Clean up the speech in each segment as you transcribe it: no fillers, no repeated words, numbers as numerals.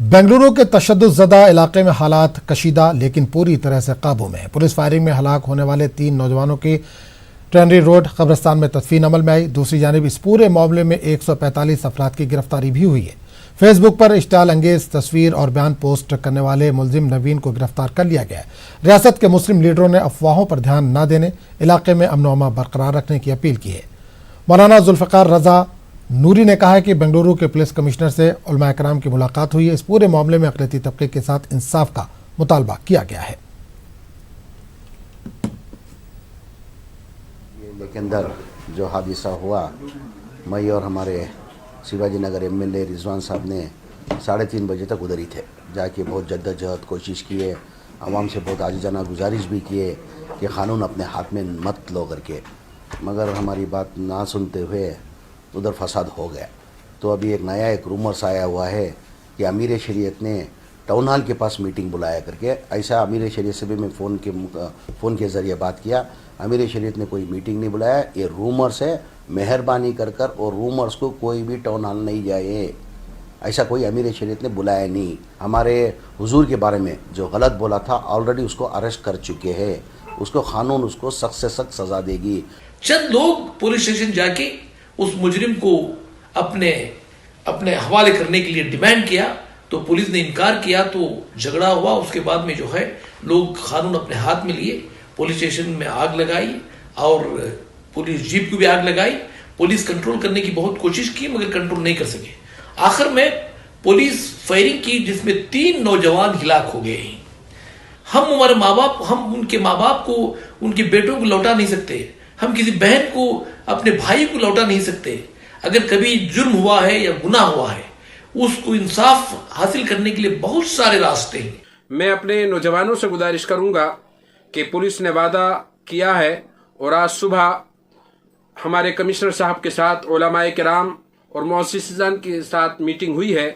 बेंगलुरु के तशद्दुद-ज़दा इलाके में हालात कशीदा लेकिन पूरी तरह से काबू में है। पुलिस फायरिंग में हलाक होने वाले 3 नौजवानों की ट्रेनरी रोड कब्रिस्तान में तदफीन अमल में आई। दूसरी जानिब इस पूरे मामले में 145 अफराद की गिरफ्तारी भी हुई है। फेसबुक पर इश्तियाल अंगेज तस्वीर और बयान पोस्ट करने वाले मुलजिम नवीन को गिरफ्तार कर लिया गया है। रियासत के मुस्लिम लीडरों ने अफवाहों पर ध्यान न देने, इलाके में अमन व अमान बरकरार रखने की अपील की है। मौलाना जुल्फ़िकार रज़ा नूरी ने कहा है कि बेंगलुरु के पुलिस कमिश्नर से उलमा कराम की मुलाकात हुई है। इस पूरे मामले में अक़लियती तबके के साथ इंसाफ का मुतालबा किया गया है। के अंदर जो हादिसा हुआ, मैं और हमारे शिवाजी नगर एमएलए रिजवान साहब ने 3:30 बजे तक उधर ही थे। जाके बहुत जद्दोजहद कोशिश किए, आवाम से बहुत आजिज़ाना गुजारिश भी किए कि क़ानून अपने हाथ में मत लो करके, मगर हमारी बात ना सुनते हुए उधर फसाद हो गया। तो अभी एक रूमर्स आया हुआ है कि अमीर शरीयत ने टाउन हॉल के पास मीटिंग बुलाया करके। ऐसा अमीर शरीयत से भी मैं फ़ोन के ज़रिए बात किया। अमीर शरीयत ने कोई मीटिंग नहीं बुलाया, ये रूमर्स है। मेहरबानी कर और रूमर्स को कोई भी टाउन हॉल नहीं जाए, ऐसा कोई अमीर शरीयत ने बुलाया नहीं। हमारे हुजूर के बारे में जो गलत बोला था ऑलरेडी उसको अरेस्ट कर चुके हैं, उसको कानून उसको सख्त से सख्त सज़ा देगी। चंद लोग पुलिस स्टेशन जाके उस मुजरिम को अपने हवाले करने के लिए डिमांड किया, तो पुलिस ने इनकार किया, तो झगड़ा हुआ। उसके बाद में जो है लोग कानून अपने हाथ में लिए, पुलिस स्टेशन में आग लगाई और पुलिस जीप को भी आग लगाई। पुलिस कंट्रोल करने की बहुत कोशिश की मगर कंट्रोल नहीं कर सके। आखिर में पुलिस फायरिंग की जिसमें 3 नौजवान हिलाक हो गए। हम उनके माँ बाप को, उनके बेटों को लौटा नहीं सकते, हम किसी बहन को, अपने भाई को लौटा नहीं सकते। अगर कभी जुर्म हुआ है या गुनाह हुआ है, उसको इंसाफ हासिल करने के लिए बहुत सारे रास्ते हैं। मैं अपने नौजवानों से गुजारिश करूंगा कि पुलिस ने वादा किया है और आज सुबह हमारे कमिश्नर साहब के साथ उलमाए किराम और मुअस्सिसीन के साथ मीटिंग हुई है।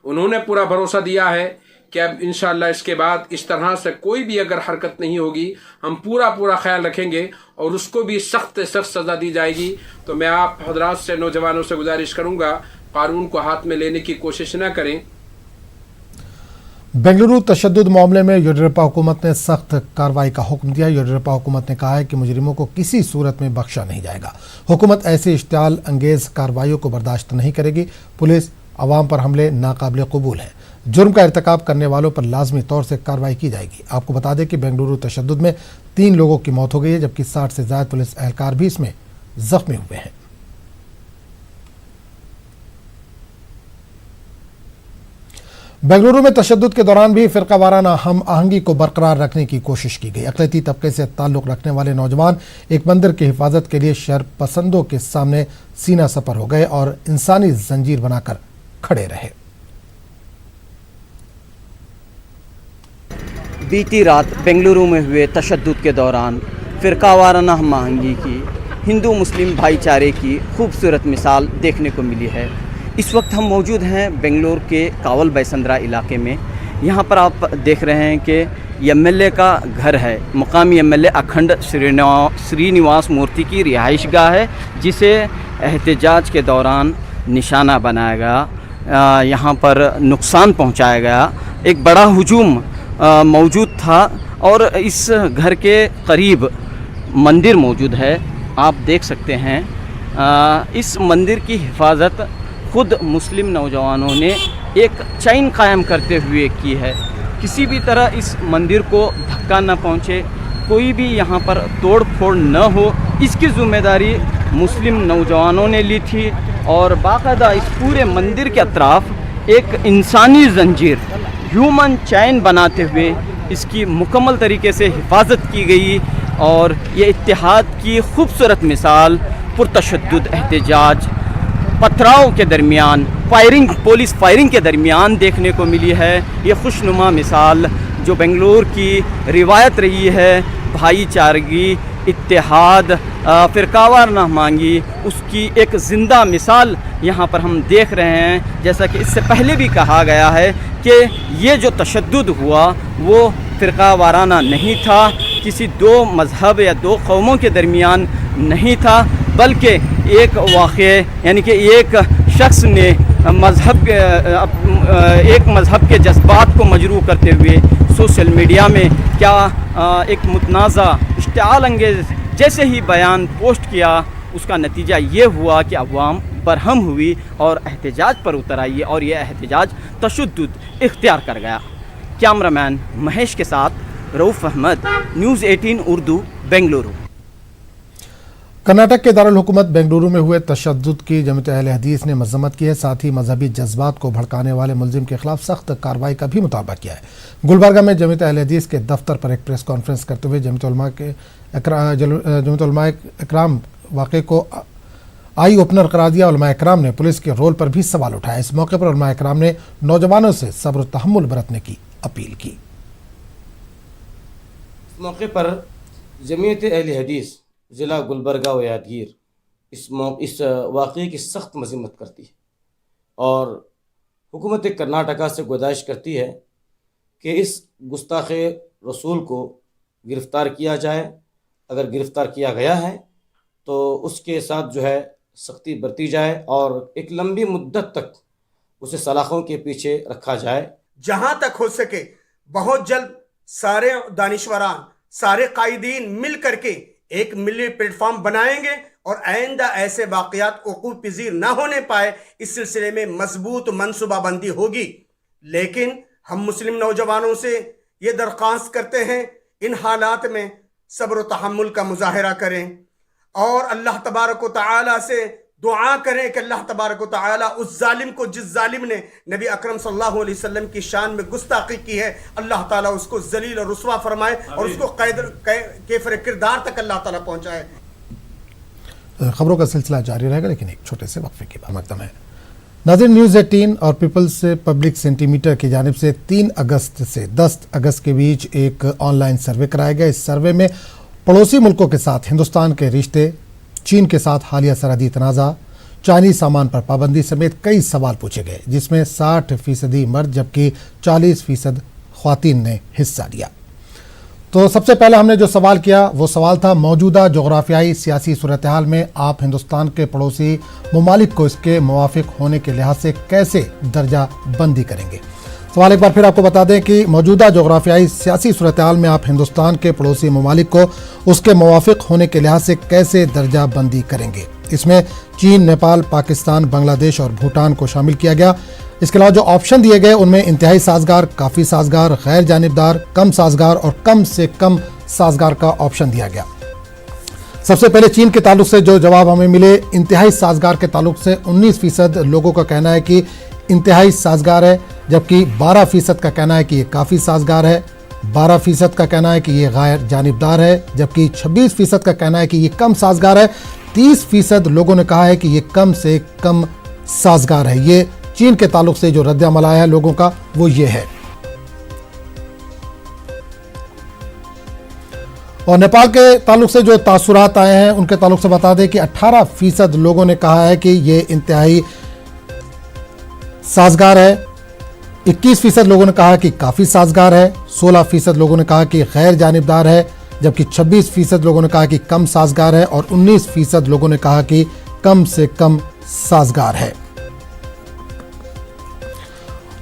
उन्होंने पूरा भरोसा दिया है कि अब इंशाअल्लाह इसके बाद इस तरह से कोई भी अगर हरकत नहीं होगी, हम पूरा ख्याल रखेंगे और उसको भी सख्त सज़ा दी जाएगी। तो मैं आप हजरात से, नौजवानों से गुजारिश करूंगा, कानून को हाथ में लेने की कोशिश न करें। बेंगलुरु तशद्दुद मामले में येडियुरप्पा हुकूमत ने सख्त कार्रवाई का हुक्म दिया। येडियुरप्पा हुकूमत ने कहा है कि मुजरिमों को किसी सूरत में बख्शा नहीं जाएगा। हुकूमत ऐसी इश्तियाल अंगेज कार्रवाइयों को बर्दाश्त नहीं करेगी। पुलिस अवाम पर हमले नाकाबिल कबूल है। जुर्म का इर्तिकाब करने वालों पर लाजमी तौर से कार्रवाई की जाएगी। आपको बता दें कि बेंगलुरु तशद्दुद में 3 लोगों की मौत हो गई है, जबकि 60 से ज्यादा पुलिस एहलकार भी इसमें जख्मी हुए हैं। बेंगलुरु में तशद्दुद के दौरान भी फिरका वाराना हम आहंगी को बरकरार रखने की कोशिश की गई। अक़लियती तबके से ताल्लुक़ रखने वाले नौजवान एक मंदिर की हिफाजत के लिए शर पसंदों के सामने सीना सपर हो गए और इंसानी जंजीर बनाकर खड़े रहे। बीती रात बेंगलुरु में हुए तशद्दुद के दौरान फिरका वाराना हम आहंगी की, हिंदू मुस्लिम भाईचारे की खूबसूरत मिसाल देखने को मिली है। इस वक्त हम मौजूद हैं बेंगलुरु के कावल बैसंद्रा इलाके में। यहाँ पर आप देख रहे हैं कि एमएलए का घर है। मुकामी एमएलए अखंड श्रीनिवास मूर्ति की रिहाइशगाह है, जिसे एहतजाज के दौरान निशाना बनाया गया, यहाँ पर नुकसान पहुँचाया गया। एक बड़ा हुजूम मौजूद था और इस घर के करीब मंदिर मौजूद है। आप देख सकते हैं इस मंदिर की हिफाजत खुद मुस्लिम नौजवानों ने एक चैन कायम करते हुए की है। किसी भी तरह इस मंदिर को धक्का न पहुँचे, कोई भी यहाँ पर तोड़ फोड़ न हो, इसकी ज़िम्मेदारी मुस्लिम नौजवानों ने ली थी। और बाकायदा इस पूरे मंदिर के अतराफ़ एक इंसानी जंजीर, ह्यूमन चैन बनाते हुए इसकी मुकम्मल तरीके से हिफाजत की गई। और ये इत्तेहाद की खूबसूरत मिसाल पुरतशद्दुद एहतजाज, पथराव के दरमियान पुलिस फायरिंग के दरमियान देखने को मिली है। ये खुशनुमा मिसाल जो बेंगलुरु की रिवायत रही है, भाईचारगी, इत्तेहाद, फिरका वाराना मांगी, उसकी एक ज़िंदा मिसाल यहाँ पर हम देख रहे हैं। जैसा कि इससे पहले भी कहा गया है कि ये जो तशद्दुद हुआ वो फिरका वाराना नहीं था, किसी 2 मज़हब या 2 कौमों के दरमियान नहीं था, बल्कि एक वाक़े यानी कि एक शख्स ने एक मज़हब के जज्बात को मजरू करते हुए सोशल मीडिया में क्या एक मुतनाज़ा इश्तिआल अंगेज़ जैसे ही बयान पोस्ट किया, उसका नतीजा ये हुआ कि अवाम बरहम हुई और एहतजाज पर उतर आई और ये एहतजाज तशद्दुद इख्तियार कर गया। कैमरामैन महेश के साथ रऊफ़ अहमद, न्यूज़ 18 उर्दू, बेंगलुरु। कर्नाटक के दारुल हुकूमत बेंगलुरु में हुए तशद्दुद की जमात अहले हदीस ने मजम्मत की है। साथ ही मजहबी जज्बात को भड़काने वाले मुलजिम के खिलाफ सख्त कार्रवाई का भी मुतालबा किया है। गुलबर्गा में जमात अहले हदीस के दफ्तर पर एक प्रेस कॉन्फ्रेंस करते हुए जमात उलमा इकराम वाक़े को आई ओपनर करार दिया। उलमा इकराम ने पुलिस के रोल पर भी सवाल उठाया। इस मौके पर उलमा इकराम ने नौजवानों से सब्र तहम्मुल बरतने की अपील की। इस मौके पर जमीयत अहले हदीस ज़िला गुलबर्गा व यादगीर इस वाक़े की सख्त मज़म्मत करती है और हुकूमत कर्नाटका से गुजारिश करती है कि इस गुस्ताख़ रसूल को गिरफ़्तार किया जाए। अगर गिरफ़्तार किया गया है तो उसके साथ जो है सख्ती बरती जाए और एक लंबी मुद्दत तक उसे सलाखों के पीछे रखा जाए। जहाँ तक हो सके बहुत जल्द सारे दानिशवरान, सारे कायदीन मिल करके एक मिली प्लेटफॉर्म बनाएंगे और आइंदा ऐसे वाक़यात वक़ूफ़ पज़ीर ना होने पाए, इस सिलसिले में मजबूत मनसूबाबंदी होगी। लेकिन हम मुस्लिम नौजवानों से ये दरख्वास्त करते हैं, इन हालात में सब्र व तहम्मुल का मुजाहरा करें और अल्लाह तबारक व तआला से दुआ करें कि अल्लाह तबारक व तआला उस जालिम को, जिस जालिम ने नबी अकरम सल्लल्लाहु अलैहि वसल्लम की शान में गुस्ताखी की है, अल्लाह ताला उसको जलील और रुस्वा फरमाए और उसको कैफर किरदार तक अल्लाह ताला पहुंचाए। खबरों का सिलसिला जारी रहेगा, लेकिन एक छोटे से वक्फे के बाद मकदम है। नाज़रीन, न्यूज़ 18 और पीपल्स पब्लिक सेंटीमीटर की जानिब से 3 अगस्त से 10 अगस्त के बीच एक ऑनलाइन सर्वे कराया गया। इस सर्वे में पड़ोसी मुल्कों के साथ हिंदुस्तान के रिश्ते, चीन के साथ हालिया सरहदी तनाज़ा, चाइनीज सामान पर पाबंदी समेत कई सवाल पूछे गए, जिसमें 60% मर्द जबकि 40% ख्वातीन ने हिस्सा लिया। तो सबसे पहले हमने जो सवाल किया वो सवाल था, मौजूदा जोग्राफियाई सियासी सूरत हाल में आप हिंदुस्तान के पड़ोसी ममालिक को इसके मुवाफिक होने के लिहाज से कैसे दर्जा बंदी करेंगे। सवाल एक बार फिर आपको बता दें कि मौजूदा जोग्राफियाई सियासी सूरत हाल में आप हिंदुस्तान के पड़ोसी ममालिक को उसके मुवाफिक होने के लिहाज से कैसे दर्जा बंदी करेंगे। इसमें चीन, नेपाल, पाकिस्तान, बांग्लादेश और भूटान को शामिल किया गया। इसके अलावा जो ऑप्शन दिए गए उनमें इंतहाई साजगार, काफ़ी साजगार, गैर जानिबदार, कम साजगार और कम से कम साजगार का ऑप्शन दिया गया। सबसे पहले चीन के ताल्लुक से जो जवाब हमें मिले, इंतहाई साजगार के ताल्लुक से 19% लोगों का कहना है कि इंतहाई साजगार है, जबकि 12% का कहना है कि ये काफ़ी साजगार है, 12% का कहना है कि ये गैर जानिबदार है, जबकि 26% का कहना है कि ये कम साजगार है, 30% लोगों ने कहा है कि ये कम से कम साजगार है। ये चीन के ताल्लुक से जो रद्द-ए-अमल आया है लोगों का वो ये है। और नेपाल के ताल्लुक से जो तासुरात आए हैं उनके ताल्लुक से बता दें कि 18% लोगों ने कहा है कि ये इंतहाई साजगार है, 21% लोगों ने कहा कि काफ़ी साजगार है, 16% लोगों ने कहा कि गैर जानिबदार है, जबकि 26% लोगों ने कहा कि कम साजगार है और 19% लोगों ने कहा कि कम से कम साजगार है।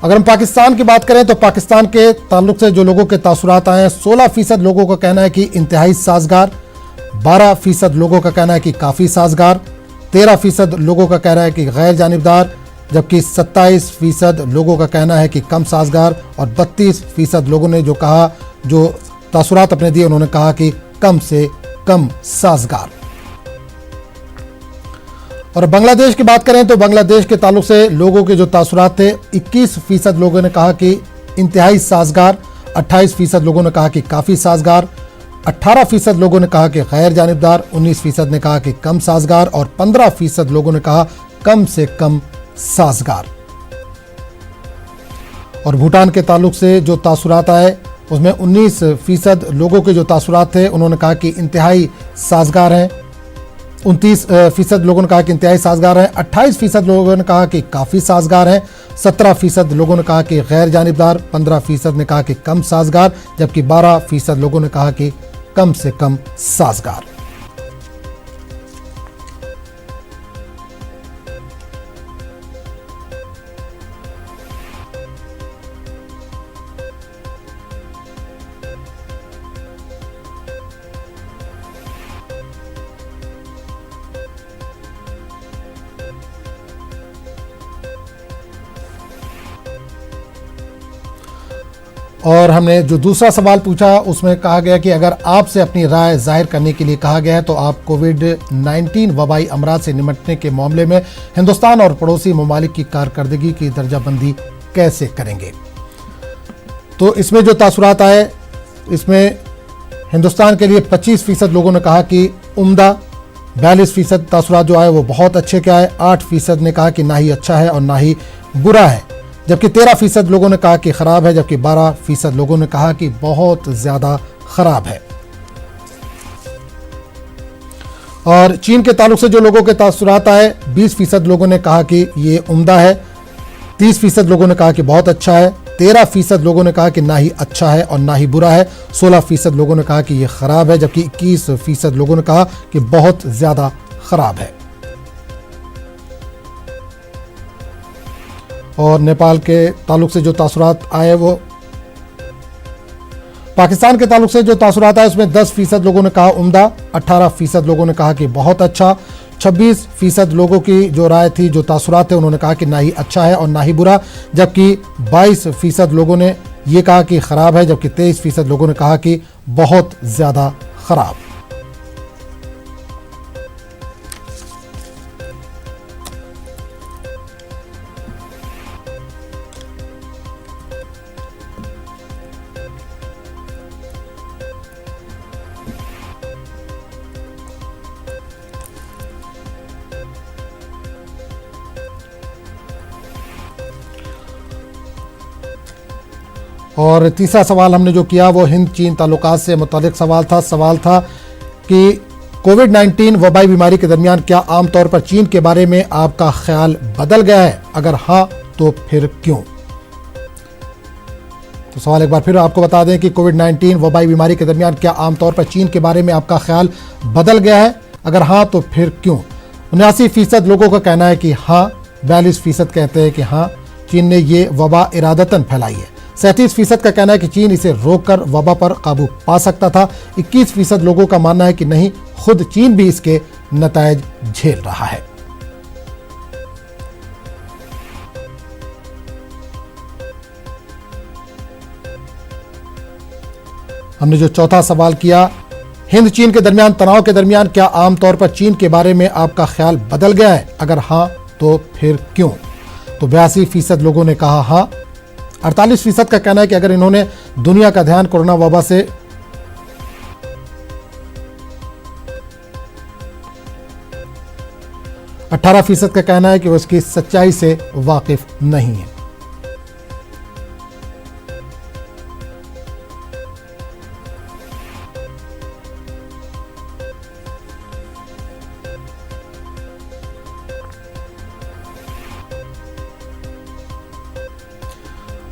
अगर हम पाकिस्तान की बात करें तो पाकिस्तान के ताल्लुक से जो लोगों के तासुरात आए हैं, 16% लोगों का कहना है कि इंतहाई साजगार, 12% लोगों का कहना है कि काफ़ी साजगार, 13% लोगों का कहना है कि गैर जानिबदार, जबकि 27% लोगों का कहना है कि कम साजगार और 32% लोगों ने जो कहा, जो तासुरात अपने दिए, उन्होंने कहा कि कम से कम साजगार। और बांग्लादेश की बात करें तो बांग्लादेश के ताल्लुक से लोगों के जो तासुरात थे, 21% लोगों ने कहा कि इंतहाई साजगार, 28% लोगों ने कहा कि काफ़ी साजगार, 18% लोगों ने कहा कि गैर जानिबदार, 19% ने कहा कि कम साजगार और 15% लोगों ने कहा कम से कम साजगार। और भूटान के ताल्लुक से जो तासुरात आए उसमें 19% लोगों के जो तासुरात थे उन्होंने कहा कि इंतहाई साजगार हैं, 29% लोगों ने कहा कि इंतहाई साजगार हैं, 28% लोगों ने कहा कि काफ़ी साजगार हैं, 17% लोगों ने कहा कि गैर जानिबदार, 15% ने कहा कि कम साजगार, जबकि 12% लोगों ने कहा कि कम से कम साजगार। और हमने जो दूसरा सवाल पूछा उसमें कहा गया कि अगर आपसे अपनी राय जाहिर करने के लिए कहा गया है तो आप कोविड-19 वबाई अमराज से निपटने के मामले में हिंदुस्तान और पड़ोसी ममालिक की कारकर्दगी की दर्जाबंदी कैसे करेंगे। तो इसमें जो तासुरात आए, इसमें हिंदुस्तान के लिए 25% लोगों ने कहा कि उम्दा, 42% तासुरात जो आए वो बहुत अच्छे के आए, 8% ने कहा कि ना ही अच्छा है और ना ही बुरा है, जबकि 13% लोगों ने कहा कि ख़राब है, जबकि 12% लोगों ने कहा कि बहुत ज़्यादा ख़राब है। और चीन के ताल्लुक से जो लोगों के तासुरात आए, 20% लोगों ने कहा कि ये उम्दा है, 30% लोगों ने कहा कि बहुत अच्छा है, 13% लोगों ने कहा कि ना ही अच्छा है और ना ही बुरा है, 16% लोगों ने कहा कि ये ख़राब है, जबकि 21% लोगों ने कहा कि बहुत ज़्यादा ख़राब है। और नेपाल के ताल्लुक से जो तासुरात आए, वो पाकिस्तान के ताल्लुक से जो तासुरात आए उसमें 10% लोगों ने कहा उम्दा, 18% लोगों ने कहा कि बहुत अच्छा, 26% लोगों की जो राय थी, जो तासुरात थे, उन्होंने कहा कि ना ही अच्छा है और ना ही बुरा, जबकि 22% लोगों ने ये कहा कि ख़राब है, जबकि 23% लोगों ने कहा कि बहुत ज़्यादा ख़राब। और तीसरा सवाल हमने जो किया वो हिंद चीन ताल्लुकात से मुतालिक सवाल था कि कोविड-19 वबाई बीमारी के दरमियान क्या आमतौर पर चीन के बारे में आपका ख्याल बदल गया है, अगर हाँ तो फिर क्यों। तो सवाल एक बार फिर आपको बता दें कि कोविड-19 वबाई बीमारी के दरमियान क्या आमतौर पर चीन के बारे में आपका ख्याल बदल गया है, अगर हाँ तो फिर क्यों। 79% लोगों का कहना है कि हाँ, 42% कहते हैं कि हाँ, चीन ने ये वबा इरादतन फैलाई है, 37% का कहना है कि चीन इसे रोककर वबा पर काबू पा सकता था, 21% लोगों का मानना है कि नहीं, खुद चीन भी इसके नतायज झेल रहा है। हमने जो चौथा सवाल किया, हिंद चीन के दरमियान तनाव के दरमियान क्या आमतौर पर चीन के बारे में आपका ख्याल बदल गया है, अगर हाँ तो फिर क्यों। तो 82% लोगों ने कहा हाँ, 48% का कहना है कि अगर इन्होंने दुनिया का ध्यान कोरोना वबा से । 18% का कहना है कि वो इसकी सच्चाई से वाकिफ नहीं है।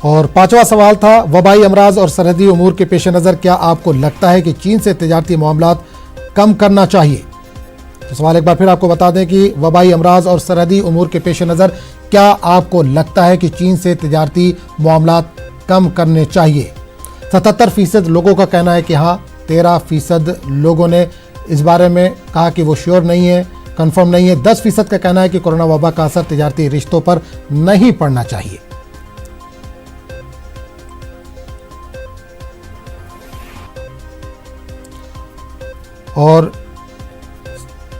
और पांचवा सवाल था, वबाई अमराज और सरहदी उमूर के पेश नज़र क्या आपको लगता है कि चीन से तिजारती मामलात कम करना चाहिए। तो सवाल एक बार फिर आपको बता दें कि वबाई अमराज और सरहदी उमूर के पेश नज़र क्या आपको लगता है कि चीन से तिजारती मामलात कम करने चाहिए। 77% लोगों का कहना है कि हाँ, 13% लोगों ने इस बारे में कहा कि वो श्योर नहीं है, कंफर्म नहीं है। 10% का कहना है कि कोरोना वबा का असर तिजारती रिश्तों पर नहीं पड़ना चाहिए। और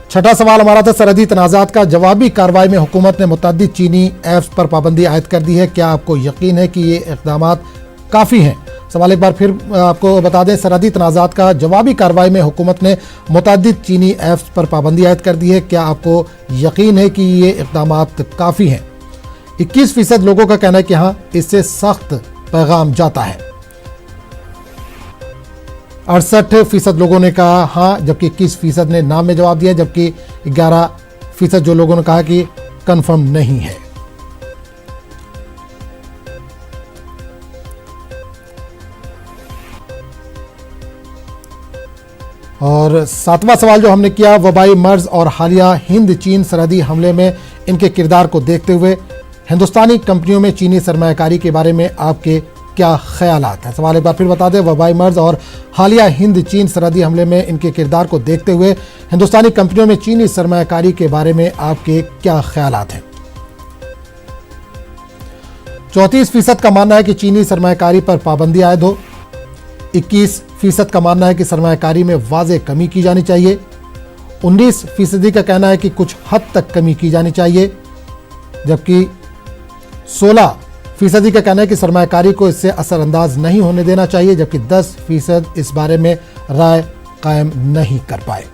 छठा सवाल हमारा था, सरहदी तनाज़ात का जवाबी कार्रवाई में हुकूमत ने मुतअद्दिद चीनी ऐप्स पर पाबंदी आयद कर दी है, क्या आपको यकीन है कि ये इक़दामात काफ़ी हैं। सवाल एक बार फिर आपको बता दें, सरहदी तनाज़ात का जवाबी कार्रवाई में हुकूमत ने मुतअद्दिद चीनी ऐप्स पर पाबंदी आयद कर दी है, क्या आपको यकीन है कि ये इक़दामात काफ़ी हैं। 21% लोगों का कहना है कि हाँ, इससे सख्त पैगाम जाता है। 68% लोगों ने कहा हाँ, जबकि 21% ने नाम में जवाब दिया, जबकि 11% जो लोगों ने कहा कि कंफर्म नहीं है। और सातवां सवाल जो हमने किया, वबाई मर्ज और हालिया हिंद चीन सरहदी हमले में इनके किरदार को देखते हुए हिंदुस्तानी कंपनियों में चीनी सरमायाकारी के बारे में आपके क्या ख्यालात हैं। सवाल एक बार फिर बता दें, वबाई मर्ज और हालिया हिंद चीन सरहदी हमले में इनके किरदार को देखते हुए हिंदुस्तानी कंपनियों में चीनी सरमायाकारी के बारे में आपके क्या ख्यालात हैं। 34% का मानना है कि चीनी सरमायाकारी पर पाबंदी आयद हो। 21% का मानना है कि सरमायाकारी में वाज़ेह कमी की जानी चाहिए। 19% का कहना है कि कुछ हद तक कमी की जानी चाहिए, जबकि 16% का कहना है कि सरमायाकारी को इससे असरअंदाज नहीं होने देना चाहिए, जबकि 10% इस बारे में राय कायम नहीं कर पाए।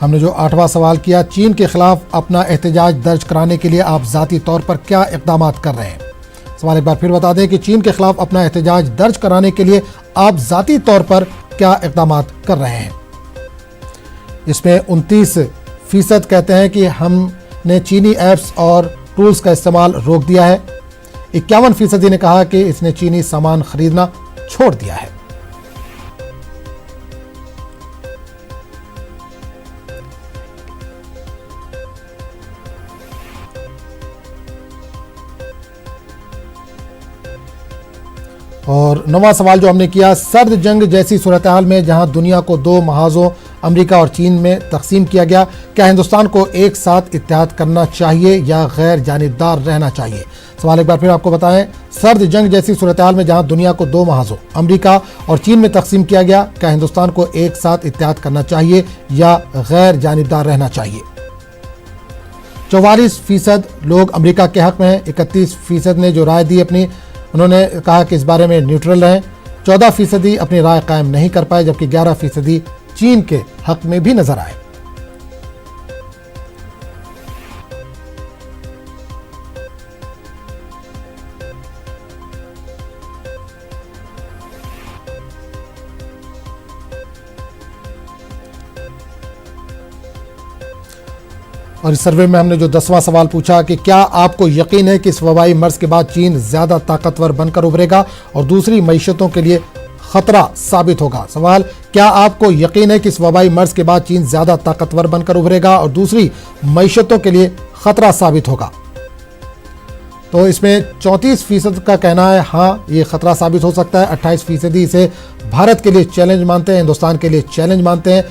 हमने जो 8वां सवाल किया, चीन के खिलाफ अपना एहतजाज दर्ज कराने के लिए आप ज़ाती तौर पर क्या इक़दाम कर रहे हैं? सवाल एक बार फिर बता दें कि चीन के खिलाफ अपना एहतजाज दर्ज कराने के लिए आप ज़ाती तौर पर क्या इक़दाम कर रहे हैं? इसमें 29% कहते हैं कि हमने चीनी ऐप्स और टूल्स का इस्तेमाल रोक दिया है। 51% ने कहा कि इसने चीनी सामान खरीदना छोड़ दिया है। और 9वां सवाल जो हमने किया, सर्द जंग जैसी सूरत हाल में जहां दुनिया को 2 महाजों अमेरिका और चीन में तकसीम किया गया, क्या हिंदुस्तान को एक साथ इत्तेहाद करना चाहिए या गैर जानिबदार रहना चाहिए? सवाल एक बार फिर आपको बताएं, सर्द जंग जैसी सूरत हाल में जहां दुनिया को 2 महाजों अमेरिका और चीन में तकसीम किया गया, क्या हिंदुस्तान को एक साथ इत्तेहाद करना चाहिए या गैर जानिबदार रहना चाहिए? 44% लोग अमेरिका के हक में हैं। 31% ने जो राय दी अपनी, उन्होंने कहा कि इस बारे में न्यूट्रल रहें। 14% अपनी राय कायम नहीं कर पाए, जबकि 11% चीन के हक में भी नजर आए। और इस सर्वे में हमने जो 10वां सवाल पूछा कि क्या आपको यकीन है कि इस वबाई मर्ज के बाद चीन ज्यादा ताकतवर बनकर उभरेगा और दूसरी मईशतों के लिए खतरा साबित होगा? सवाल, क्या आपको यकीन है कि इस वबाई मर्ज के बाद चीन ज्यादा ताकतवर बनकर उभरेगा और दूसरी मईशतों के लिए खतरा साबित होगा? तो इसमें 34% का कहना है हाँ, ये खतरा साबित हो सकता है। 28% इसे भारत के लिए चैलेंज मानते हैं, हिंदुस्तान के लिए चैलेंज मानते हैं।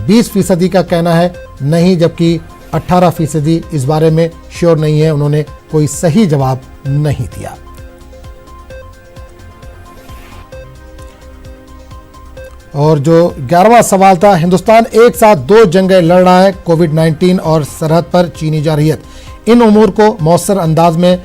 20% का कहना है नहीं, जबकि 18% इस बारे में श्योर नहीं है, उन्होंने कोई सही जवाब नहीं दिया। और जो 11वां सवाल था, हिंदुस्तान एक साथ 2 जंगें लड़ रहा है, कोविड-19 और सरहद पर चीनी जारहियत। इन उमूर को मौसर अंदाज में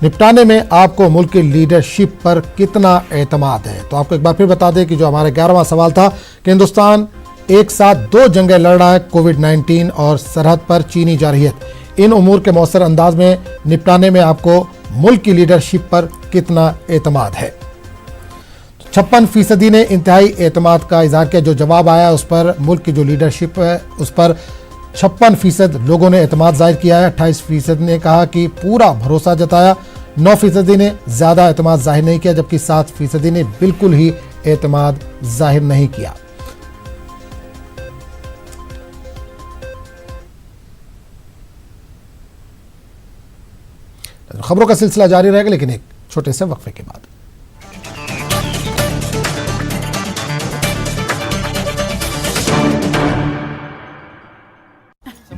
निपटाने में आपको मुल्क की लीडरशिप पर कितना एतमाद है? तो आपको एक बार फिर बता दें कि जो हमारा 11वां सवाल था कि हिंदुस्तान एक साथ 2 जंगें लड़ रहा है, कोविड-19 और सरहद पर चीनी जारहियत। इन उमूर के मौसर अंदाज में निपटाने में आपको मुल्क की लीडरशिप पर कितना एतमाद है? 56% ने इंतहाई एतमाद का इजहार किया। जो जवाब आया उस पर मुल्क की जो लीडरशिप है उस पर 56% लोगों ने एतमाद जाहिर किया है। 28% ने कहा कि पूरा भरोसा जताया। 9% ने ज़्यादा एतमाद जाहिर नहीं किया, जबकि 7% ने बिल्कुल ही एतमाद जाहिर नहीं किया। खबरों का सिलसिला जारी रहेगा, लेकिन एक छोटे से वक्फे के बाद।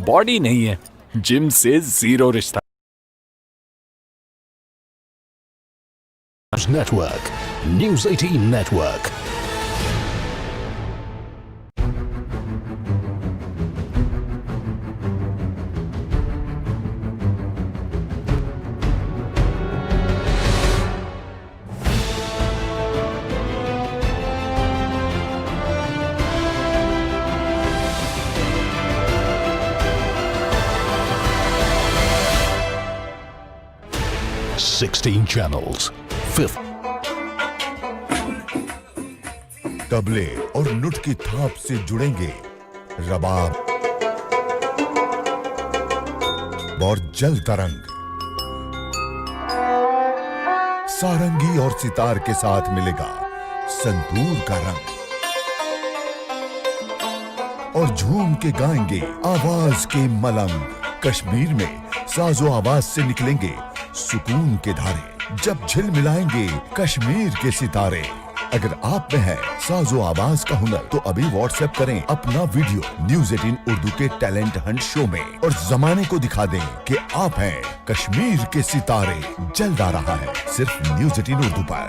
बॉडी नहीं है, जिम से जीरो रिश्ता। Network, news 18 नेटवर्क।16 channels, 5th। तबले और नुट की थाप से जुड़ेंगे रबाब और जल तरंग। सारंगी और सितार के साथ मिलेगा संतूर का रंग, और झूम के गाएंगे आवाज के मलंग। कश्मीर में साजो आवाज से निकलेंगे सुकून के धारे, जब झिलमिलाएंगे कश्मीर के सितारे। अगर आप में है साजो आवाज का हुनर तो अभी व्हाट्सएप करें अपना वीडियो न्यूज़ 18 उर्दू के टैलेंट हंट शो में और जमाने को दिखा दें कि आप हैं कश्मीर के सितारे। जल्द आ रहा है सिर्फ न्यूज़ 18 उर्दू पर।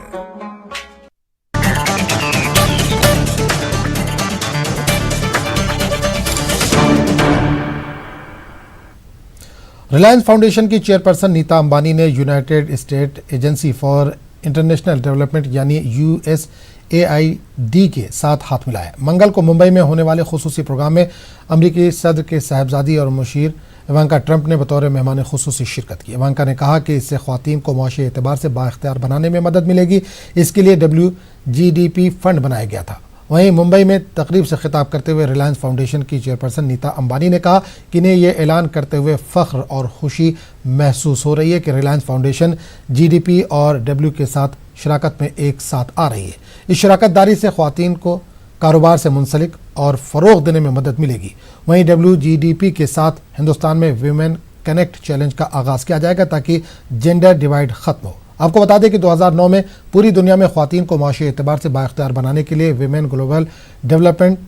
रिलायंस फाउंडेशन की चेयरपर्सन नीता अंबानी ने United state agency for international development यानी USAID के साथ हाथ मिलाया। मंगल को मुंबई में होने वाले खुसूसी प्रोग्राम में अमरीकी सदर के साहबजादी और मुशीर इवांका ट्रंप ने बतौर मेहमान खुसूसी शिरकत की। इवांका ने कहा कि इससे ख्वातीन को मुआशी एतबार से बाइख्तियार बनाने में मदद मिलेगी। इसके लिए WGDP फंड बनाया गया था। वहीं मुंबई में तकरीब से खिताब करते हुए रिलायंस फाउंडेशन की चेयरपर्सन नीता अंबानी ने कहा कि इन्हें यह ऐलान करते हुए फ़ख्र और खुशी महसूस हो रही है कि रिलायंस फाउंडेशन GDP और W के साथ शराकत में एक साथ आ रही है। इस शराकत दारी से ख्वातीन को कारोबार से मुंसलिक और फ़रोग़ देने में मदद मिलेगी। वहीं WGDP के साथ हिंदुस्तान में वीमेन कनेक्ट चैलेंज का आगाज़ किया जाएगा ताकि जेंडर डिवाइड ख़त्म हो। आपको बता दें कि 2009 में पूरी दुनिया में ख्वातीन को माशी एतबार से बाइख्तियार बनाने के लिए विमेन ग्लोबल डेवलपमेंट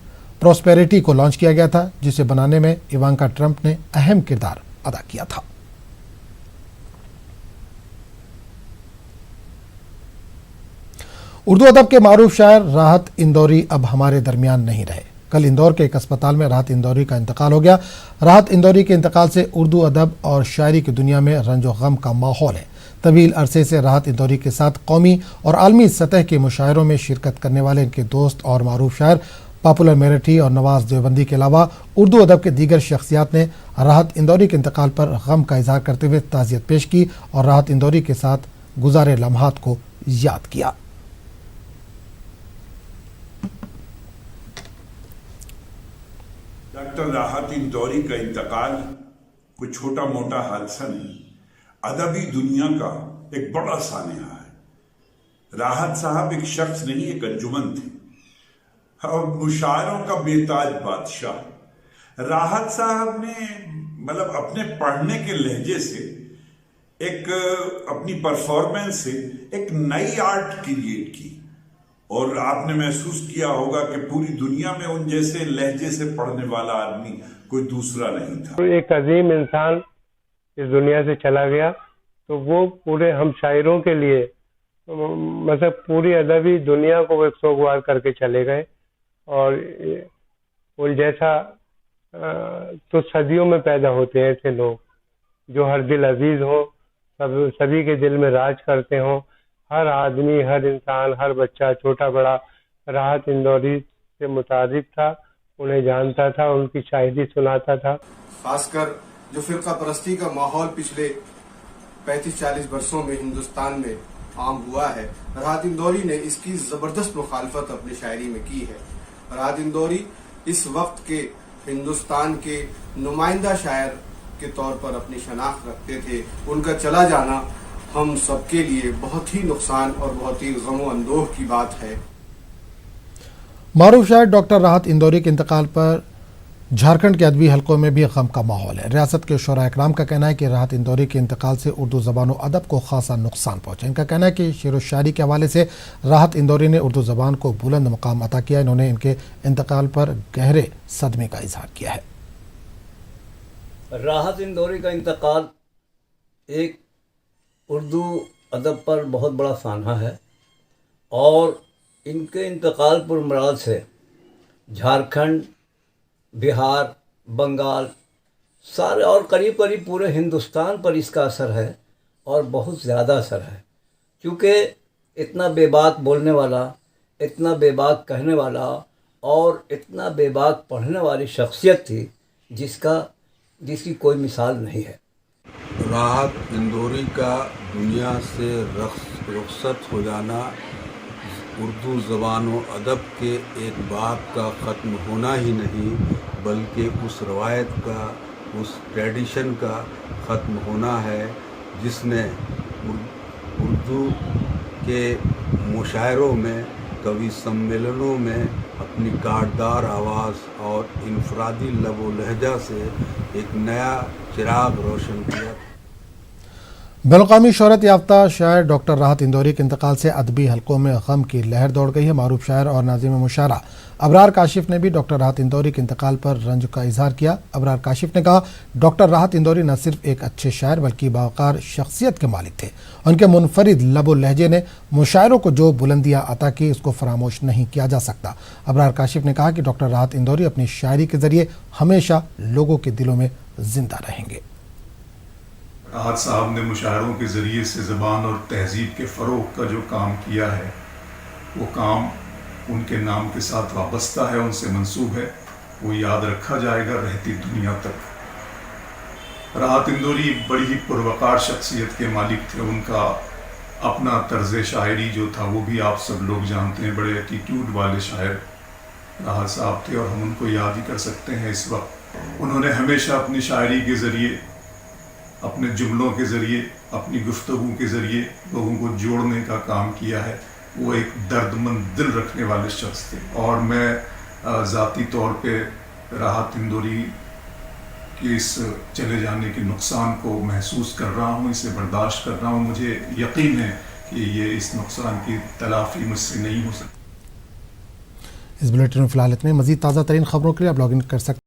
प्रॉस्पेरिटी को लॉन्च किया गया था, जिसे बनाने में इवांका ट्रंप ने अहम किरदार अदा किया था। उर्दू अदब के मारूफ शायर राहत इंदौरी अब हमारे दरमियान नहीं रहे। कल इंदौर के एक अस्पताल में राहत इंदौरी का इंतकाल हो गया। राहत इंदौरी के इंतकाल से उर्दू अदब और शायरी की दुनिया में रंजो गम का माहौल है। तवील अरसे से राहत इंदौरी के साथ कौमी और आलमी सतह के मुशायरों में शिरकत करने वाले इनके दोस्त और मारूफ शायर पॉपुलर मेरठी और नवाज देवबंदी के अलावा उर्दू अदब के दीगर शख्सियात ने राहत इंदौरी के इंतकाल पर गम का इजहार करते हुए ताज़ियत पेश की और राहत इंदौरी के साथ गुजारे लम्हात को याद किया। डॉक्टर राहत इंदौरी का इंतकाल कोई छोटा मोटा हादसा नहीं, अदबी दुनिया का एक बड़ा सानेहा है। राहत साहब एक शख्स नहीं, एक अंजुमन थे और मुशायरों का बेताज बादशाह। राहत साहब ने मतलब अपने पढ़ने के लहजे से एक अपनी परफॉर्मेंस से एक नई आर्ट क्रिएट की और आपने महसूस किया होगा कि पूरी दुनिया में उन जैसे लहजे से पढ़ने वाला आदमी कोई दूसरा नहीं था। एक अजीम इंसान इस दुनिया से चला गया तो वो पूरे हम शायरों के लिए मतलब पूरी अदबी दुनिया को एक सोगवार करके चले गए और उन जैसा तो सदियों में पैदा होते हैं ऐसे लोग जो हर दिल अजीज हो, सभी के दिल में राज करते हो। हर आदमी, हर इंसान, हर बच्चा, छोटा बड़ा राहत इंदौरी से मुतारिफ था, उन्हें जानता था, उनकी शायरी सुनाता था। खासकर जो फिरका परस्ती का माहौल पिछले 35-40 वर्षों में हिंदुस्तान में आम हुआ है, राहत इंदौरी ने इसकी जबरदस्त मुखालफत अपनी शायरी में की है। राहत इंदौरी इस वक्त के हिंदुस्तान के नुमाइंदा शायर के तौर पर अपनी शनाख्त रखते थे। उनका चला जाना हम सबके लिए बहुत ही नुकसान और बहुत ही गमो अंदोह की बात है। मारूफ शायर डॉक्टर राहत इंदौरी के इंतकाल पर झारखंड के अदबी हलकों में भी गम का माहौल है। रियासत के शोरा इकराम का कहना है कि राहत इंदौरी के इंतकाल से उर्दू ज़बान व अदब को खासा नुकसान पहुंचा। इनका कहना है कि शेर व शायरी के हवाले से राहत इंदौरी ने उर्दू ज़बान को बुलंद मुकाम अता किया। इन्होंने इनके इंतकाल पर गहरे सदमे का इजहार किया है। राहत इंदौरी का इंतकाल एक उर्दू अदब पर बहुत बड़ा सान्हा है और इनके इंतकाल पर मुराद से झारखंड, बिहार, बंगाल सारे और करीब करीब पूरे हिंदुस्तान पर इसका असर है और बहुत ज़्यादा असर है, क्योंकि इतना बेबाक बोलने वाला, इतना बेबाक कहने वाला और इतना बेबाक पढ़ने वाली शख्सियत थी जिसकी कोई मिसाल नहीं है। राहत इंदौरी का दुनिया से रुखसत हो जाना उर्दू ज़बान व अदब के एक बाब का ख़त्म होना ही नहीं, बल्कि उस रवायत का, उस ट्रेडिशन का ख़त्म होना है जिसने उर्दू के मुशायरों में, कवि सम्मेलनों में अपनी गारदार आवाज़ और इनफरादी लब व लहजा से एक नया चिराग रोशन किया। बैनुल-अक़वामी शोहरत याफ्ता शायर डॉक्टर राहत इंदौरी के इंतकाल से अदबी हलकों में गम की लहर दौड़ गई है। मारूफ शायर और नाज़िम मुशायरा अबरार काशिफ ने भी डॉक्टर राहत इंदौरी के इंतकाल पर रंज का इजहार किया। अबरार काशिफ ने कहा, डॉक्टर राहत इंदौरी न सिर्फ एक अच्छे शायर बल्कि बावकार शख्सियत के मालिक थे। उनके मुनफरिद लबो लहजे ने मुशायरों को जो बुलंदियाँ अता की उसको फरामोश नहीं किया जा सकता। अबरार काशिफ ने कहा कि डॉक्टर राहत इंदौरी अपनी शायरी के जरिए हमेशा लोगों के दिलों में जिंदा रहेंगे। राहत साहब ने मुशायरों के ज़रिए से ज़बान और तहज़ीब के फ़रोग़ का जो काम किया है, वो काम उनके नाम के साथ वाबस्ता है, उनसे मंसूब है, वो याद रखा जाएगा रहती दुनिया तक। राहत इंदौरी बड़ी ही पुरवकार शख्सियत के मालिक थे। उनका अपना तर्ज़ शायरी जो था वो भी आप सब लोग जानते हैं। बड़े एटीट्यूड वाले शायर राहत साहब थे और हम उनको याद ही कर सकते हैं इस वक्त। उन्होंने हमेशा अपनी शायरी के ज़रिए, अपने जुमलों के ज़रिए, अपनी गुफ्तगू के ज़रिए लोगों को जोड़ने का काम किया है। वो एक दर्दमंद दिल रखने वाले शख्स थे और मैं ज़ाती तौर पे राहत इंदौरी के इस चले जाने के नुकसान को महसूस कर रहा हूँ, इसे बर्दाश्त कर रहा हूँ। मुझे यकीन है कि ये इस नुकसान की तलाफ़ी मुझसे नहीं हो सकती। इस बुलेटिन में फ़िलहाल इतने। मज़ीद ताज़ा तरीन खबरों के लिए आप लॉगिन कर सकते हैं